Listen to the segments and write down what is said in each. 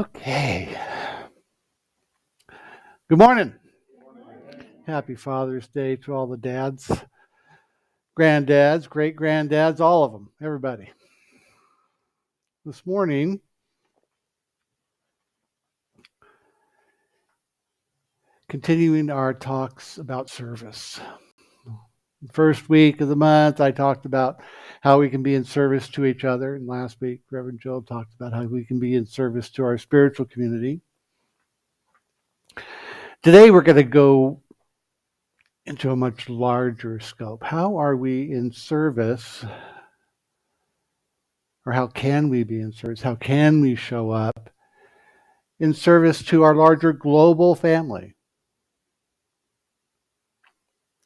Okay. Good morning. Happy Father's Day to all the dads, granddads, great granddads, all of them, everybody. This morning, continuing our talks about service. First week of the month, I talked about how we can be in service to each other. And last week, Reverend Joe talked about how we can be in service to our spiritual community. Today, we're going to go into a much larger scope. How are we in service? Or how can we be in service? How can we show up in service to our larger global family?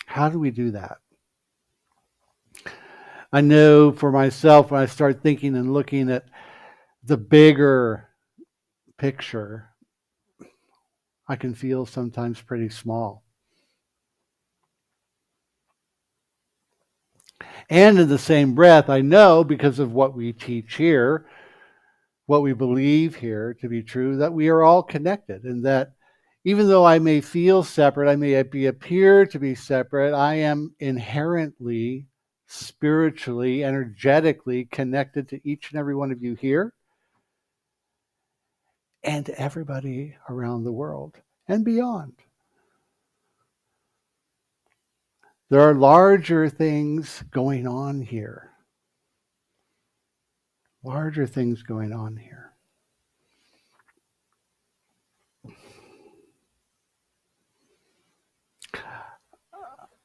How do we do that? I know for myself, when I start thinking and looking at the bigger picture, I can feel sometimes pretty small. And in the same breath, I know because of what we teach here, what we believe here to be true, that we are all connected, and that even though I may feel separate, I may appear to be separate, I am inherently, spiritually, energetically connected to each and every one of you here and to everybody around the world and beyond. There are larger things going on here. Larger things going on here.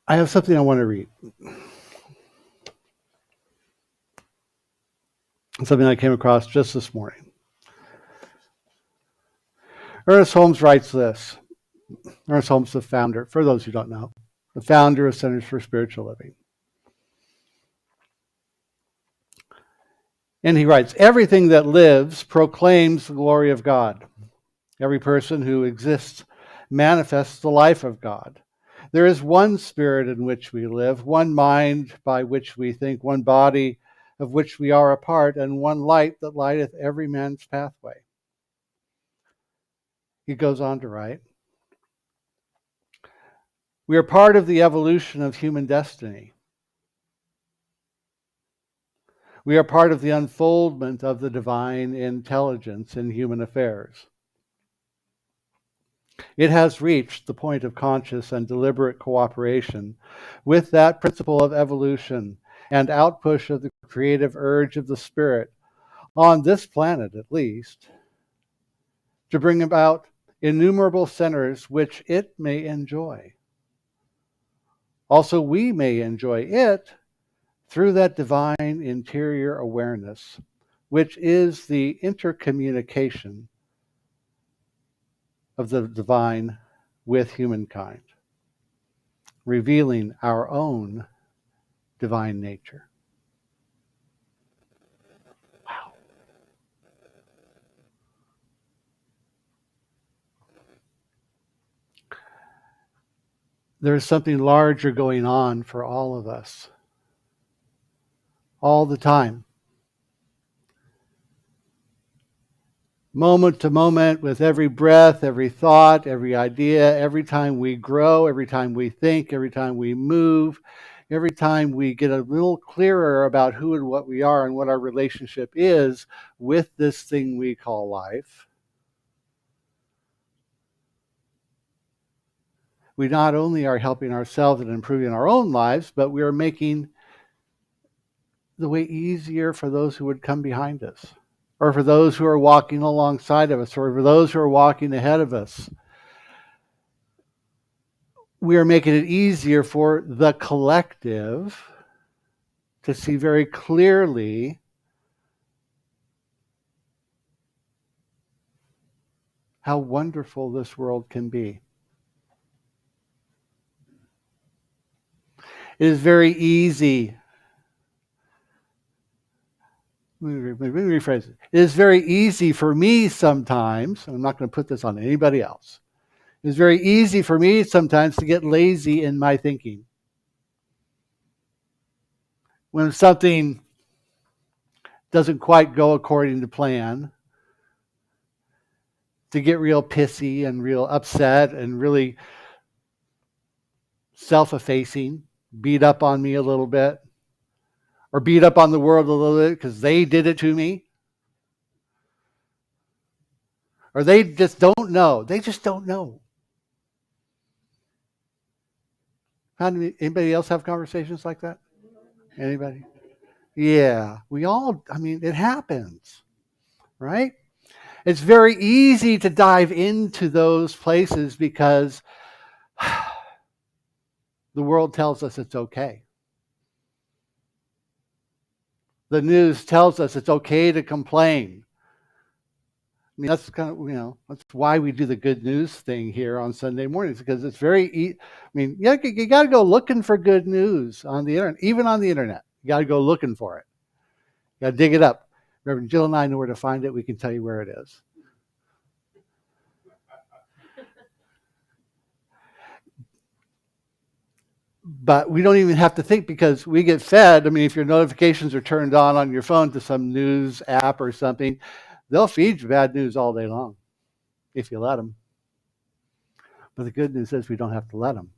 I have something I want to read. Something I came across just this morning. Ernest Holmes writes this. Ernest Holmes, the founder, for those who don't know, the founder of Centers for Spiritual Living. And he writes, everything that lives proclaims the glory of God. Every person who exists manifests the life of God. There is one spirit in which we live, one mind by which we think, one body of which we are a part, and one light that lighteth every man's pathway. He goes on to write, we are part of the evolution of human destiny. We are part of the unfoldment of the divine intelligence in human affairs. It has reached the point of conscious and deliberate cooperation with that principle of evolution and outpush of the creative urge of the spirit, on this planet at least, to bring about innumerable centers which it may enjoy. Also, we may enjoy it through that divine interior awareness, which is the intercommunication of the divine with humankind, revealing our own divine nature. Wow. There's something larger going on for all of us, all the time. Moment to moment, with every breath, every thought, every idea, every time we grow, every time we think, every time we move, every time we get a little clearer about who and what we are and what our relationship is with this thing we call life, we not only are helping ourselves and improving our own lives, but we are making the way easier for those who would come behind us, or for those who are walking alongside of us, or for those who are walking ahead of us. We are making it easier for the collective to see very clearly how wonderful this world can be. It is very easy. Let me rephrase it. It is very easy for me sometimes, and I'm not going to put this on anybody else. It's very easy for me sometimes to get lazy in my thinking. When something doesn't quite go according to plan, to get real pissy and real upset and really self-effacing, beat up on me a little bit, or beat up on the world a little bit because they did it to me, or they just don't know. They just don't know. Anybody else have conversations like that? Anybody? Yeah, we all, I mean, it happens, right? It's very easy to dive into those places because the world tells us it's okay. The news tells us it's okay to complain. I mean, that's kind of, that's why we do the good news thing here on Sunday mornings, because it's I mean, you got to go looking for good news on the internet, even on the internet. You got to go looking for it. You got to dig it up. Reverend Jill and I know where to find it. We can tell you where it is. But we don't even have to think because we get fed. I mean, if your notifications are turned on your phone to some news app or something, they'll feed you bad news all day long if you let them. But the good news is we don't have to let them.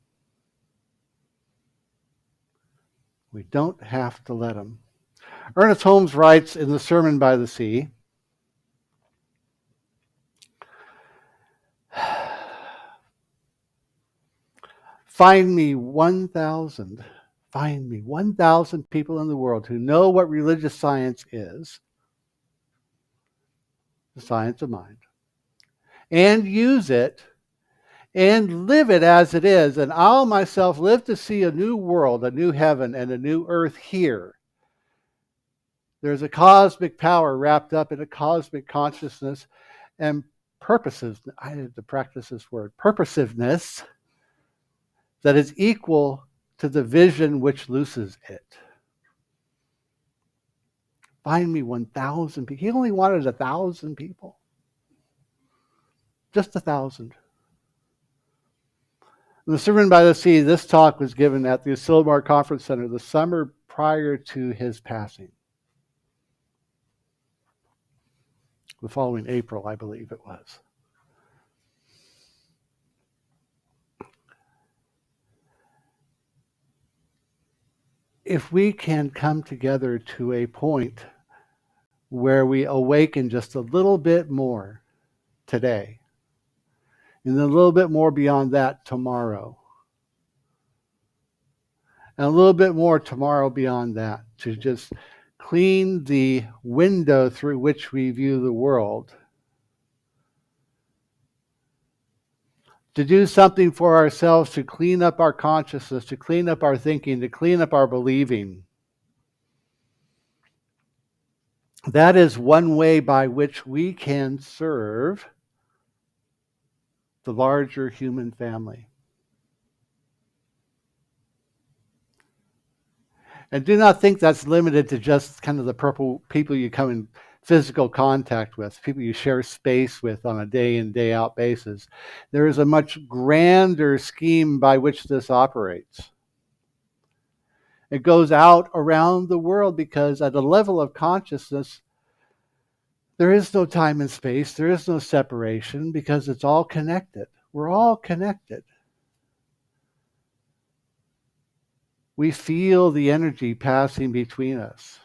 We don't have to let them. Ernest Holmes writes in the Sermon by the Sea, find me 1,000 people in the world who know what religious science is, the science of mind, and use it and live it as it is, and I'll myself live to see a new world, a new heaven, and a new earth here. There's a cosmic power wrapped up in a cosmic consciousness and purposes. I had to practice this word, purposiveness, that is equal to the vision which looses it. Find me 1,000 people. He only wanted 1,000 people. Just 1,000. In the Sermon by the Sea, this talk was given at the Asilomar Conference Center the summer prior to his passing. The following April, I believe it was. If we can come together to a point where we awaken just a little bit more today, and then a little bit more beyond that tomorrow, and a little bit more tomorrow beyond that, to just clean the window through which we view the world, to do something for ourselves, to clean up our consciousness, to clean up our thinking, to clean up our believing. That is one way by which we can serve the larger human family. And do not think that's limited to just kind of the purple people you come in physical contact with, people you share space with on a day in, day out basis. There is a much grander scheme by which this operates. It goes out around the world because at a level of consciousness, there is no time and space, there is no separation because it's all connected. We're all connected. We feel the energy passing between us.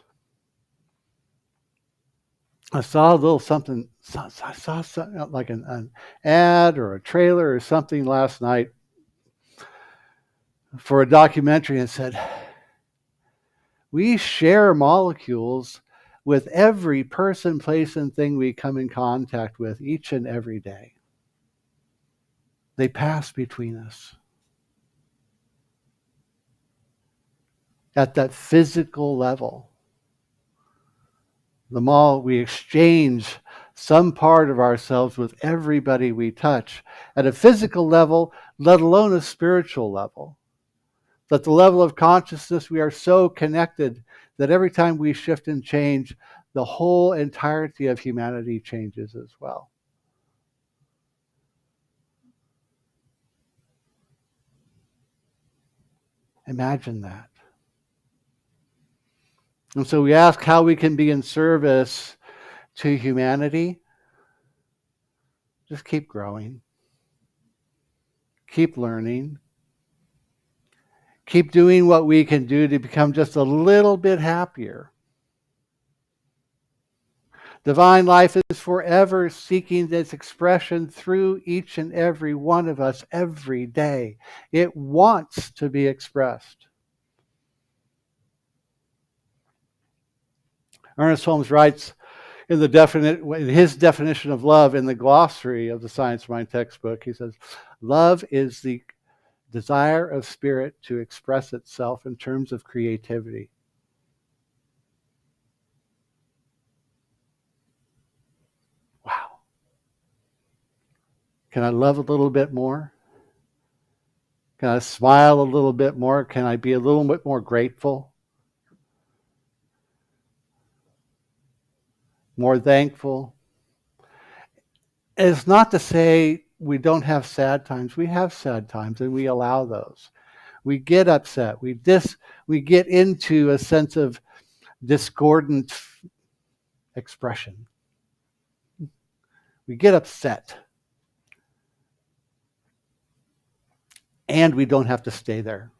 I saw a little something, I saw something like an ad or a trailer or something last night for a documentary and said, we share molecules with every person, place, and thing we come in contact with each and every day. They pass between us. At that physical level, we exchange some part of ourselves with everybody we touch at a physical level, let alone a spiritual level. At the level of consciousness, we are so connected that every time we shift and change, the whole entirety of humanity changes as well. Imagine that. And so we ask how we can be in service to humanity. Just keep growing. Keep learning. Keep doing what we can do to become just a little bit happier. Divine life is forever seeking its expression through each and every one of us every day. It wants to be expressed. Ernest Holmes writes in his definition of love in the glossary of the Science Mind textbook, he says, love is the desire of spirit to express itself in terms of creativity. Wow. Can I love a little bit more? Can I smile a little bit more? Can I be a little bit more grateful? More thankful? It's not to say we don't have sad times. We have sad times and we allow those. We get upset. We get into a sense of discordant expression. We get upset. And we don't have to stay there.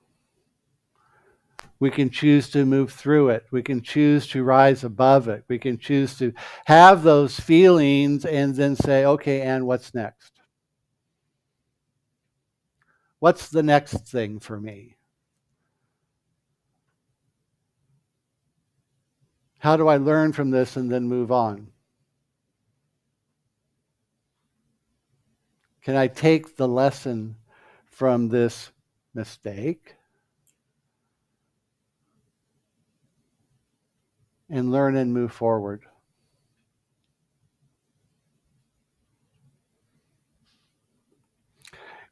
We can choose to move through it. We can choose to rise above it. We can choose to have those feelings and then say, okay, and what's next? What's the next thing for me? How do I learn from this and then move on? Can I take the lesson from this mistake and learn and move forward?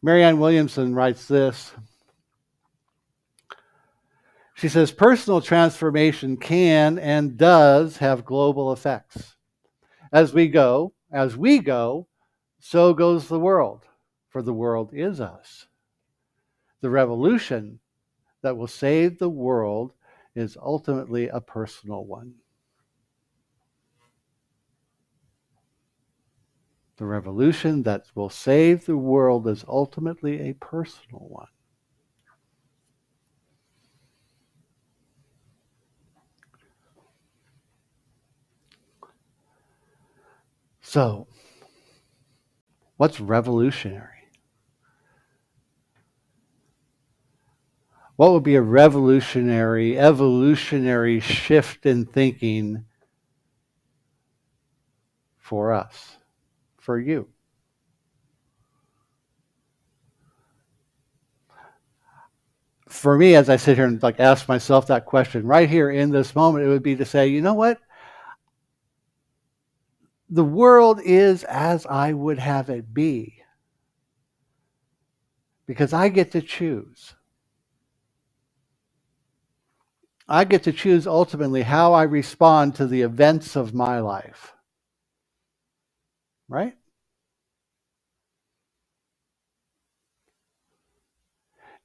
Marianne Williamson writes this. She says, personal transformation can and does have global effects. As we go, so goes the world, for the world is us. The revolution that will save the world is ultimately a personal one. The revolution that will save the world is ultimately a personal one. So, what's revolutionary? What would be a revolutionary, evolutionary shift in thinking for us, for you? For me, as I sit here and ask myself that question right here in this moment, it would be to say, you know what? The world is as I would have it be, because I get to choose. I get to choose ultimately how I respond to the events of my life. Right?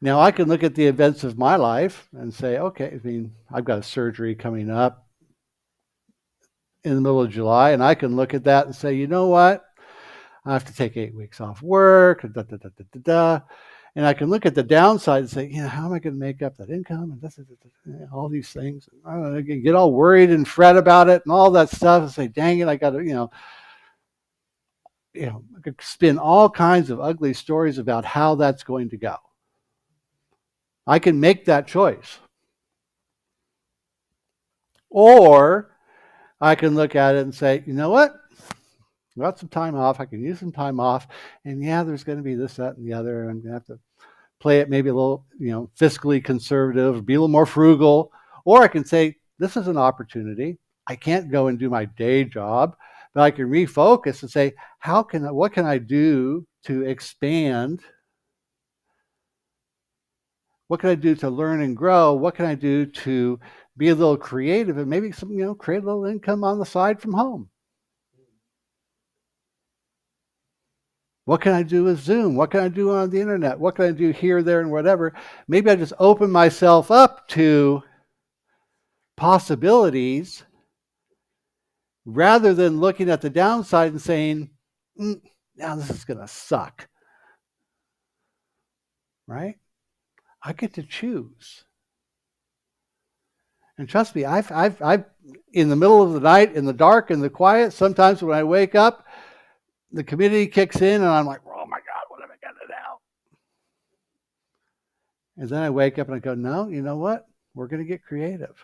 Now, I can look at the events of my life and say, okay, I've got a surgery coming up in the middle of July, and I can look at that and say, you know what? I have to take 8 weeks off work, and I can look at the downside and say, how am I going to make up that income and all these things? I get all worried and fret about it and all that stuff and say, dang it, I got to, I could spin all kinds of ugly stories about how that's going to go. I can make that choice. Or I can look at it and say, you know what? I got some time off. I can use some time off. And there's going to be this, that, and the other. I'm going to have to play it maybe a little, fiscally conservative, be a little more frugal. Or I can say, this is an opportunity. I can't go and do my day job, but I can refocus and say, what can I do to expand? What can I do to learn and grow? What can I do to be a little creative and maybe create a little income on the side from home? What can I do with Zoom? What can I do on the internet? What can I do here, there, and whatever? Maybe I just open myself up to possibilities rather than looking at the downside and saying, now this is going to suck, right? I get to choose. And trust me, I've, in the middle of the night, in the dark, in the quiet, sometimes when I wake up, the community kicks in and I'm like, oh my God, what am I going to do? And then I wake up and I go, no, you know what? We're going to get creative.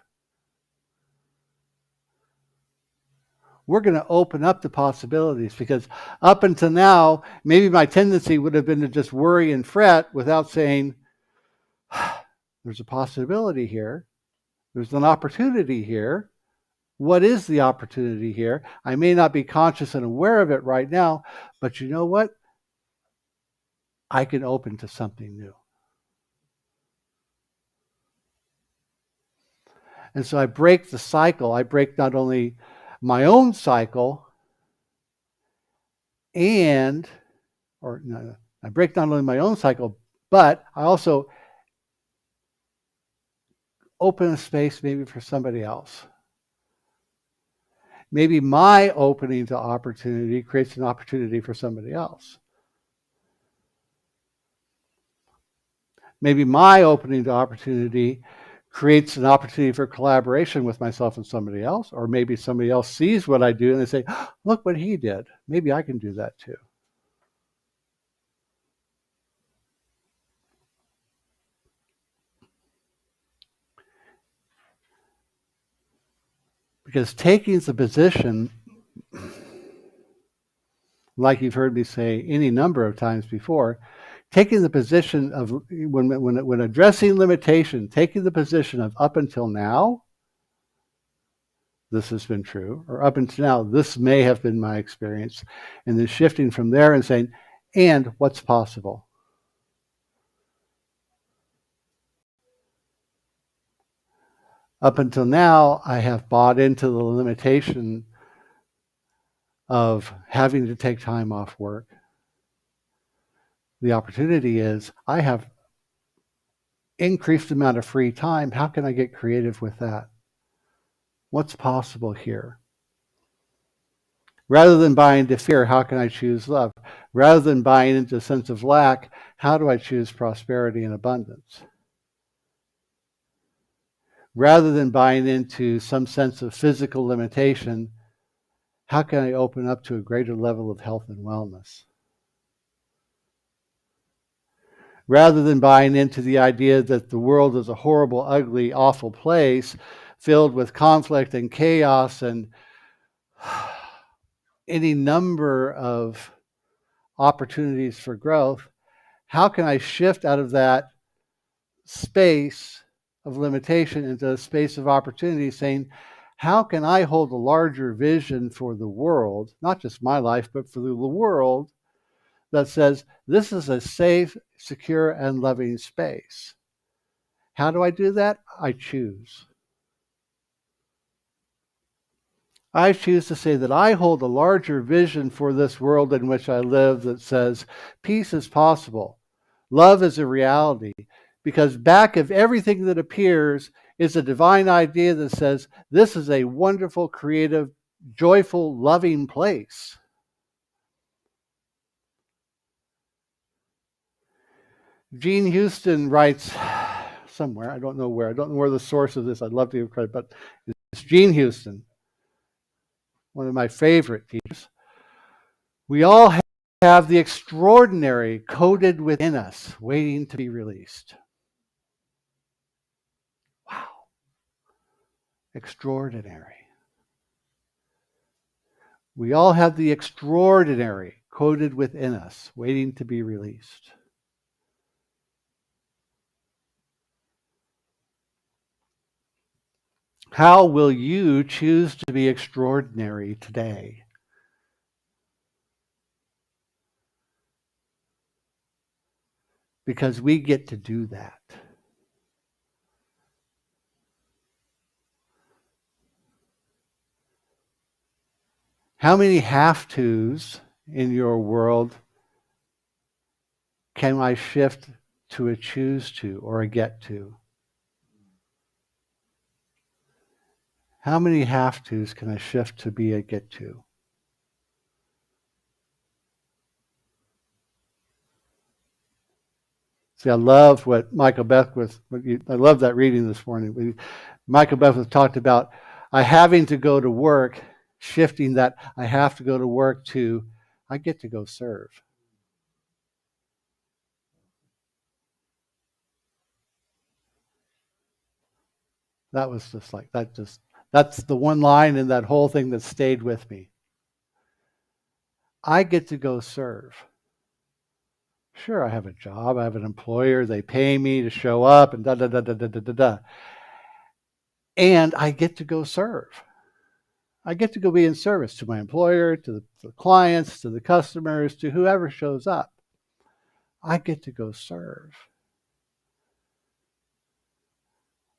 We're going to open up the possibilities, because up until now, maybe my tendency would have been to just worry and fret without saying, there's a possibility here. There's an opportunity here. What is the opportunity here? I may not be conscious and aware of it right now, but you know what? I can open to something new. And so I break the cycle. I break not only my own cycle, and, or no, I break not only my own cycle, but I also open a space maybe for somebody else. Maybe my opening to opportunity creates an opportunity for somebody else. Maybe my opening to opportunity creates an opportunity for collaboration with myself and somebody else, or maybe somebody else sees what I do and they say, look what he did. Maybe I can do that too. Because taking the position, like you've heard me say any number of times before, taking the position of, when addressing limitation, taking the position of up until now, this has been true, or up until now, this may have been my experience, and then shifting from there and saying, and what's possible? Up until now, I have bought into the limitation of having to take time off work. The opportunity is I have increased amount of free time. How can I get creative with that? What's possible here? Rather than buying into fear, how can I choose love? Rather than buying into a sense of lack, how do I choose prosperity and abundance? Rather than buying into some sense of physical limitation, how can I open up to a greater level of health and wellness? Rather than buying into the idea that the world is a horrible, ugly, awful place filled with conflict and chaos and any number of opportunities for growth, how can I shift out of that space of limitation into a space of opportunity, saying, how can I hold a larger vision for the world, not just my life, but for the world, that says this is a safe, secure, and loving space? How do I do that? I choose. I choose to say that I hold a larger vision for this world in which I live that says peace is possible. Love is a reality, because back of everything that appears is a divine idea that says this is a wonderful, creative, joyful, loving place. Gene Houston writes somewhere, I don't know where the source of this, I'd love to give credit, but it's Gene Houston, one of my favorite teachers. We all have the extraordinary coded within us, waiting to be released. Wow. Extraordinary. We all have the extraordinary coded within us, waiting to be released. How will you choose to be extraordinary today? Because we get to do that. How many have-tos in your world can I shift to a choose to or a get to? How many have-tos can I shift to be a get to? See, I loved what Michael Beckwith. I love that reading this morning. Michael Beckwith talked about I having to go to work, shifting that I have to go to work to I get to go serve. That was just like that. That's the one line in that whole thing that stayed with me. I get to go serve. Sure, I have a job. I have an employer. They pay me to show up and da da da da da da da da. And I get to go serve. I get to go be in service to my employer, to the clients, to the customers, to whoever shows up. I get to go serve.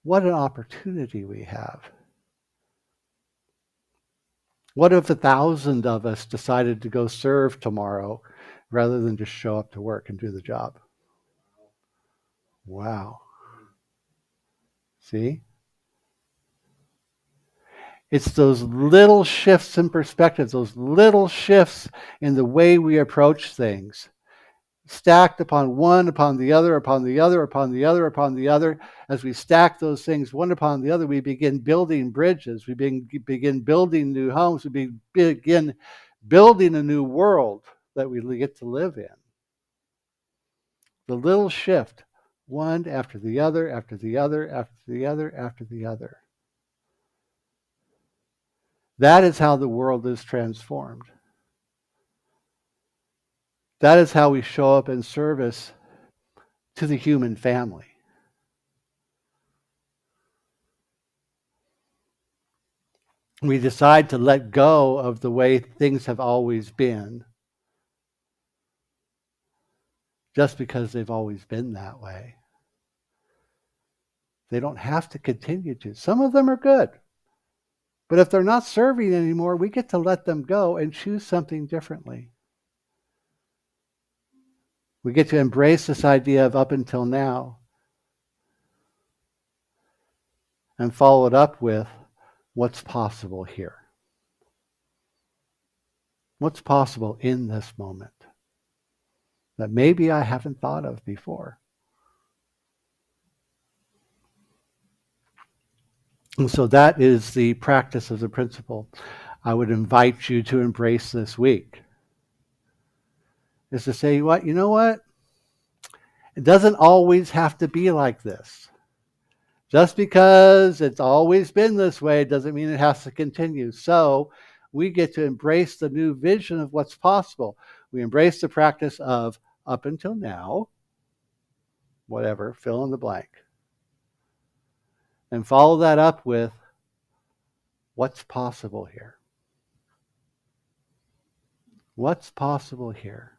What an opportunity we have. What if 1,000 of us decided to go serve tomorrow rather than just show up to work and do the job? Wow. See? It's those little shifts in perspective, those little shifts in the way we approach things, stacked upon one, upon the other, upon the other, upon the other, upon the other. As we stack those things one upon the other, we begin building bridges. We begin building new homes. We begin building a new world that we get to live in. The little shift, one after the other, after the other, after the other, after the other. That is how the world is transformed. That is how we show up in service to the human family. We decide to let go of the way things have always been just because they've always been that way. They don't have to continue to. Some of them are good. But if they're not serving anymore, we get to let them go and choose something differently. We get to embrace this idea of up until now and follow it up with what's possible here. What's possible in this moment that maybe I haven't thought of before. And so that is the practice of the principle I would invite you to embrace this week. Is to say, what, you know what? It doesn't always have to be like this. Just because it's always been this way doesn't mean it has to continue. So we get to embrace the new vision of what's possible. We embrace the practice of up until now, whatever, fill in the blank. And follow that up with what's possible here. What's possible here?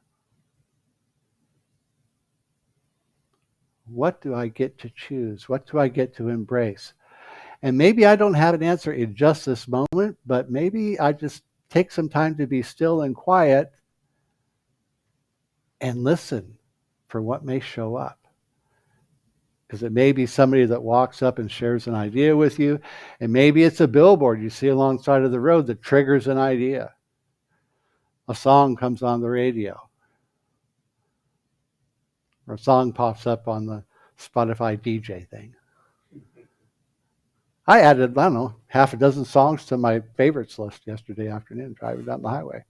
What do I get to choose? What do I get to embrace? And maybe I don't have an answer in just this moment, but maybe I just take some time to be still and quiet and listen for what may show up. Because it may be somebody that walks up and shares an idea with you, and maybe it's a billboard you see alongside of the road that triggers an idea. A song comes on the radio, or a song pops up on the Spotify DJ thing. I added, I don't know, half a dozen songs to my favorites list yesterday afternoon driving down the highway.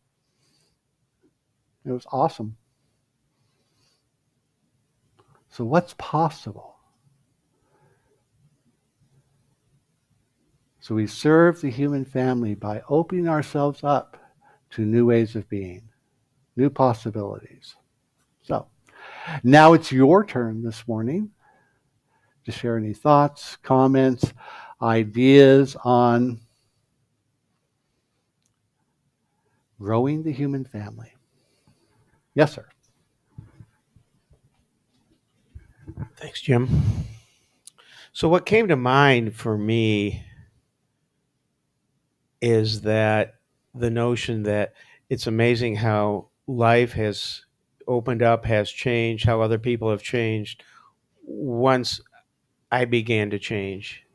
It was awesome. So what's possible? So we serve the human family by opening ourselves up to new ways of being, new possibilities. So now it's your turn this morning to share any thoughts, comments, ideas on growing the human family. Yes, sir. Thanks, Jim. So what came to mind for me is that the notion that it's amazing how life has opened up, has changed, how other people have changed once I began to change.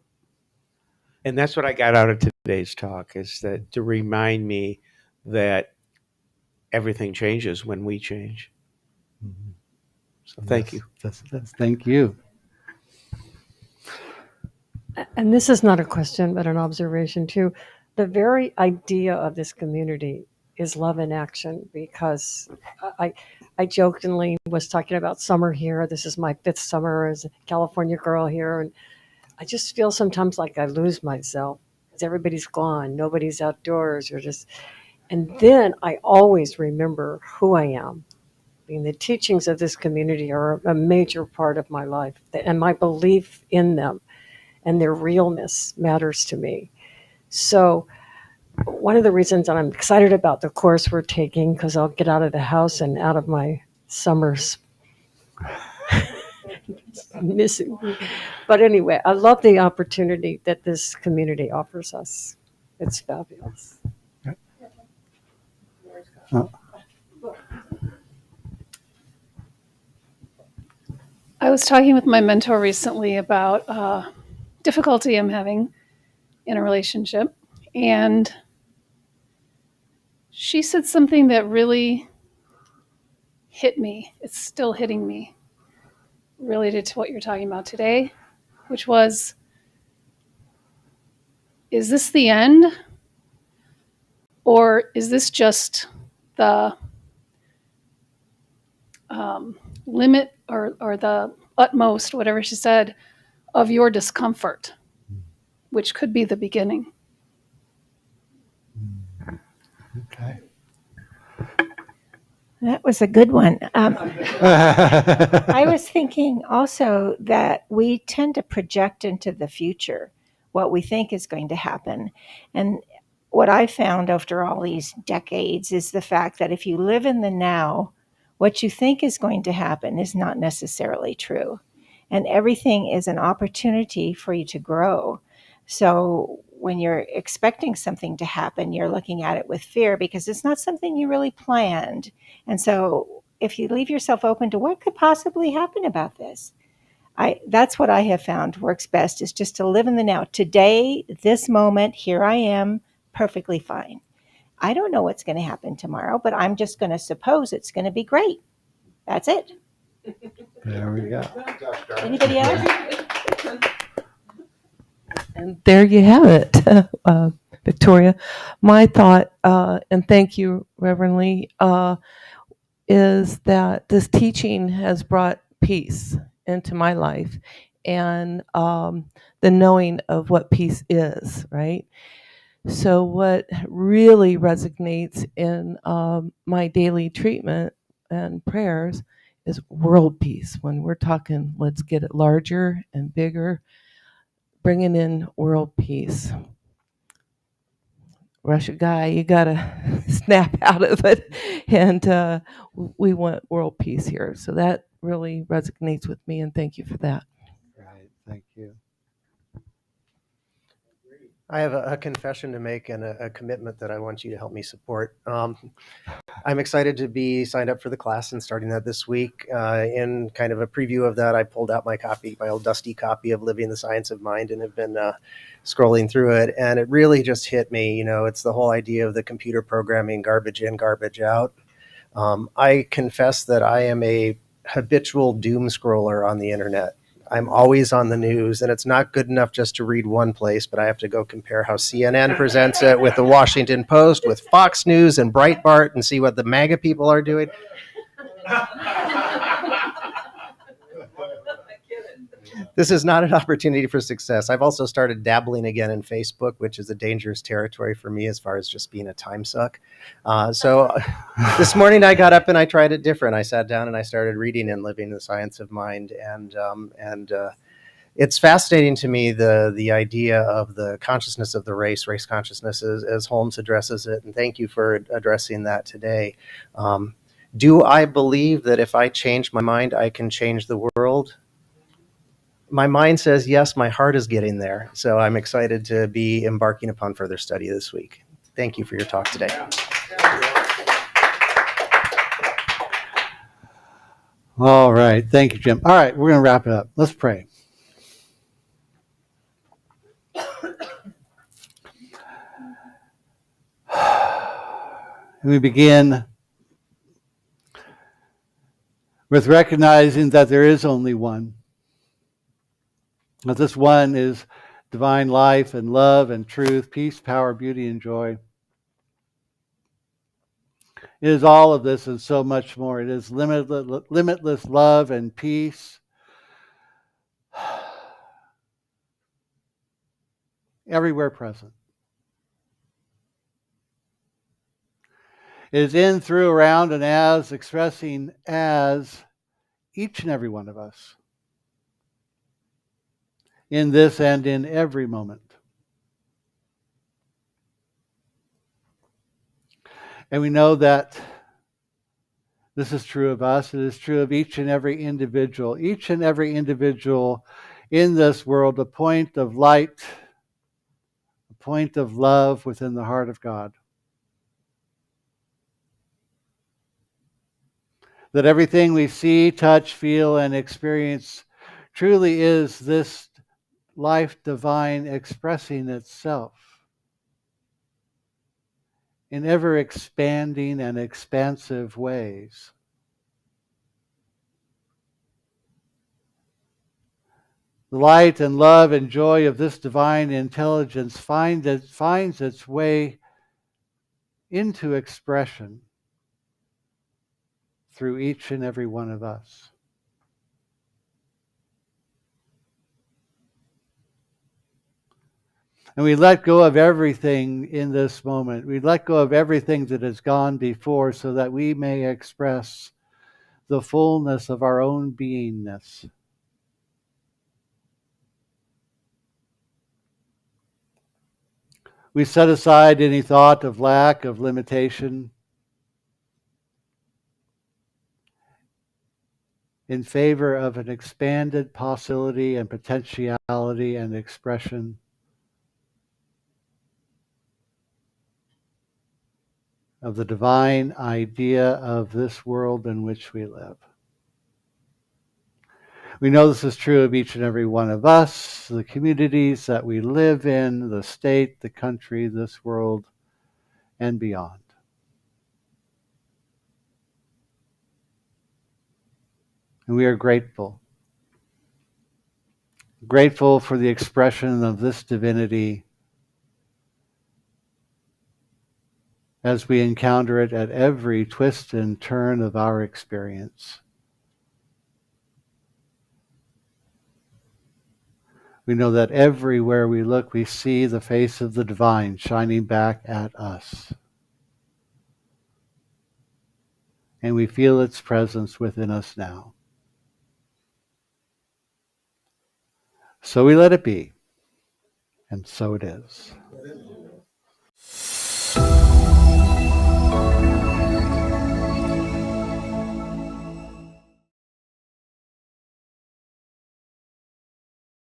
And that's what I got out of today's talk, is that to remind me that everything changes when we change. Mm-hmm. So thank Yes, you. thank you. And this is not a question, but an observation too. The very idea of this community is love in action because I, I jokingly was talking about summer here. This is my fifth summer as a California girl here. And I just feel sometimes like I lose myself because everybody's gone. Nobody's outdoors or just, and then I always remember who I am. I mean, the teachings of this community are a major part of my life and my belief in them and their realness matters to me. So, one of the reasons that I'm excited about the course we're taking, because I'll get out of the house and out of my summers missing. But anyway, I love the opportunity that this community offers us. It's fabulous. Uh, I was talking with my mentor recently about difficulty I'm having in a relationship. And she said something that really hit me. It's still hitting me related to what you're talking about today, which was, is this the end? Or is this just the limit or the utmost, whatever she said, of your discomfort, which could be the beginning? Okay. That was a good one. I was thinking also that we tend to project into the future what we think is going to happen. And what I found after all these decades is the fact that if you live in the now, what you think is going to happen is not necessarily true. And everything is an opportunity for you to grow. So when you're expecting something to happen, you're looking at it with fear because it's not something you really planned. And so if you leave yourself open to what could possibly happen about this, that's what I have found works best is just to live in the now. Today, this moment, here I am, perfectly fine. I don't know what's going to happen tomorrow, but I'm just going to suppose it's going to be great. That's it. There we go. Anybody else? And there you have it, Victoria. My thought, and thank you, Reverend Lee, is that this teaching has brought peace into my life and the knowing of what peace is, right? So, what really resonates in my daily treatment and prayers is world peace. When we're talking, let's get it larger and bigger, bringing in world peace. Russia guy, you gotta snap out of it, and we want world peace here. So that really resonates with me, and thank you for that. Right. Thank you. I have a confession to make and a commitment that I want you to help me support. I'm excited to be signed up for the class and starting that this week. In kind of a preview of that, I pulled out my old dusty copy of Living the Science of Mind and have been scrolling through it. And it really just hit me. You know, it's the whole idea of the computer programming, garbage in, garbage out. I confess that I am a habitual doom scroller on the internet. I'm always on the news, and it's not good enough just to read one place, but I have to go compare how CNN presents it with the Washington Post, with Fox News and Breitbart, and see what the MAGA people are doing. This is not an opportunity for success. I've also started dabbling again in Facebook, which is a dangerous territory for me as far as just being a time suck. So this morning I got up and I tried it different. I sat down and I started reading and Living the Science of Mind, and it's fascinating to me the idea of the consciousness of the race consciousness as Holmes addresses it, and thank you for addressing that today. Do I believe that if I change my mind, I can change the world? My mind says yes, my heart is getting there. So I'm excited to be embarking upon further study this week. Thank you for your talk today. All right. Thank you, Jim. All right. We're going to wrap it up. Let's pray. And we begin with recognizing that there is only one, that this one is divine life and love and truth, peace, power, beauty, and joy. It is all of this and so much more. It is limitless love and peace, everywhere present. It is in, through, around, and as, expressing as each and every one of us, in this and in every moment. And we know that this is true of us. It is true of each and every individual. Each and every individual in this world, a point of light, a point of love within the heart of God. That everything we see, touch, feel, and experience truly is this life divine expressing itself in ever expanding and expansive ways. The light and love and joy of this divine intelligence finds its way into expression through each and every one of us. And we let go of everything in this moment. We let go of everything that has gone before so that we may express the fullness of our own beingness. We set aside any thought of lack, of limitation, in favor of an expanded possibility and potentiality and expression of the divine idea of this world in which we live. We know this is true of each and every one of us, the communities that we live in, the state, the country, this world, and beyond. And we are grateful. Grateful for the expression of this divinity as we encounter it at every twist and turn of our experience. We know that everywhere we look, we see the face of the divine shining back at us. And we feel its presence within us now. So we let it be, and so it is.